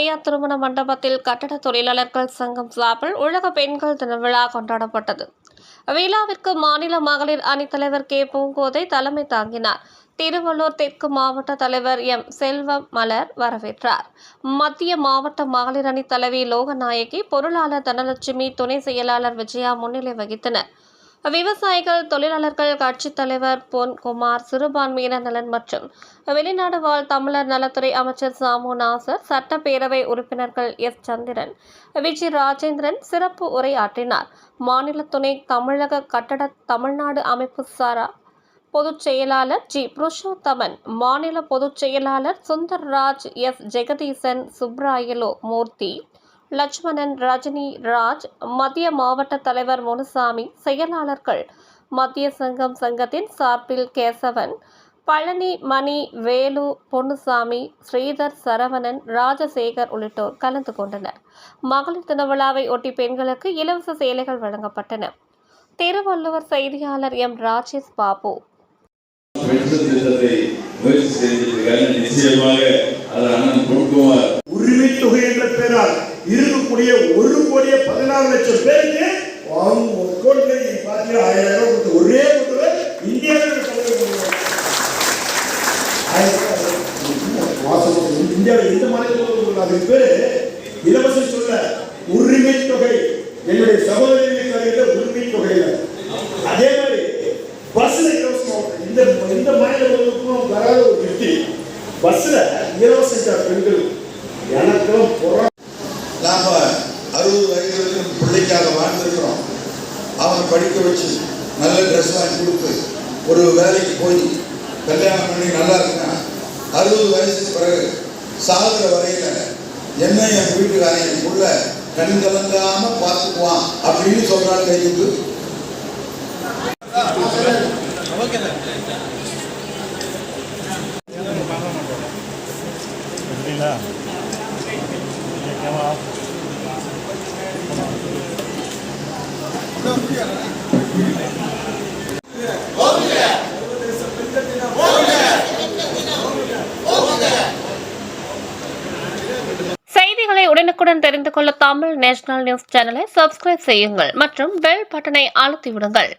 தனியார் திருமண மண்டபத்தில் கட்டட தொழிலாளர்கள் சங்கம் சார்பில் உலக பெண்கள் தின விழா கொண்டாடப்பட்டது. விழாவிற்கு மாநில மகளிர் அணித்தலைவர் கே. பூங்கோதை தலைமை தாங்கினார். திருவள்ளூர் தெற்கு மாவட்ட தலைவர் எம். செல்வமலர் வரவேற்றார். மத்திய மாவட்ட மகளிர் அணி தலைவி லோகநாயகி, பொருளாளர் தனலட்சுமி, துணை செயலாளர் விஜயா முன்னிலை வகித்தனர். விவசாயிகள், தொழிலாளர்கள் கட்சித் தலைவர் பொன்குமார், சிறுபான்மையினர் நலன் மற்றும் வெளிநாடு வாழ் தமிழர் நலத்துறை அமைச்சர் சாமு நாசர், சட்டப்பேரவை உறுப்பினர்கள் எஸ். சந்திரன், விஜய் ராஜேந்திரன் சிறப்பு உரையாற்றினார். மாநில துணை தமிழக கட்டட தமிழ்நாடு அமைப்பு சாரா பொதுச் செயலாளர் ஜி. புருஷோத்தமன், மாநில பொதுச் செயலாளர் சுந்தர்ராஜ், எஸ். ஜெகதீசன், சுப்ராயலு மூர்த்தி, லட்சுமணன், ரஜினி ராஜ், மத்திய மாவட்ட தலைவர் முனுசாமி, செயலாளர்கள் மத்திய சங்கத்தின் சார்பில் கேசவன், பழனி, மணி, வேலு, பொன்னுசாமி, ஸ்ரீதர், சரவணன், ராஜசேகர் உள்ளிட்டோர் கலந்து கொண்டனர். மகளிர் தின விழாவை ஒட்டி பெண்களுக்கு இலவச சேலைகள் வழங்கப்பட்டன. திருவள்ளுவர் செய்தியாளர் எம். ராஜேஷ் பாபு. உரிமை தொகை என்ற பெயரால் இருக்கக்கூடிய 1,14,00,000 பேருக்கு ஒரே இந்தியாவில் எந்த மாநிலத்தில் பேரு இலவச சொல்ல உரிமை தொகை. என்னுடைய சகோதரிகளுக்கு உரிமை தொகை. அதே மாதிரி பஸ்ல இலவசம். இந்த மாநிலங்களுக்கும் வராத ஒரு திருப்தி. பஸ்ல இலவச பெண்கள் எனக்கும் நாம 60 வயது பிள்ளைக்காக வாழ்ந்திருக்கிறோம். அவன் படிக்க வச்சு நல்ல ட்ரெஸ் வாங்கி கொடுத்து ஒரு வேலைக்கு போய் கல்யாணம் பண்ணி நல்லா இருக்கான். 60 வயசுக்கு பிறகு சாகுற வரையில என்ன என் வீட்டுக்காரன் என் புள்ள கண் கலங்காம பார்த்துக்குவான் அப்படின்னு சொல்றாங்க. கைது செய்திகளை உடனுக்குடன் தெரிந்து கொள்ள தமிழ் நேஷனல் நியூஸ் சேனலை சப்ஸ்கிரைப் செய்யுங்கள் மற்றும் பெல் பட்டனை அழுத்தி விடுங்கள்.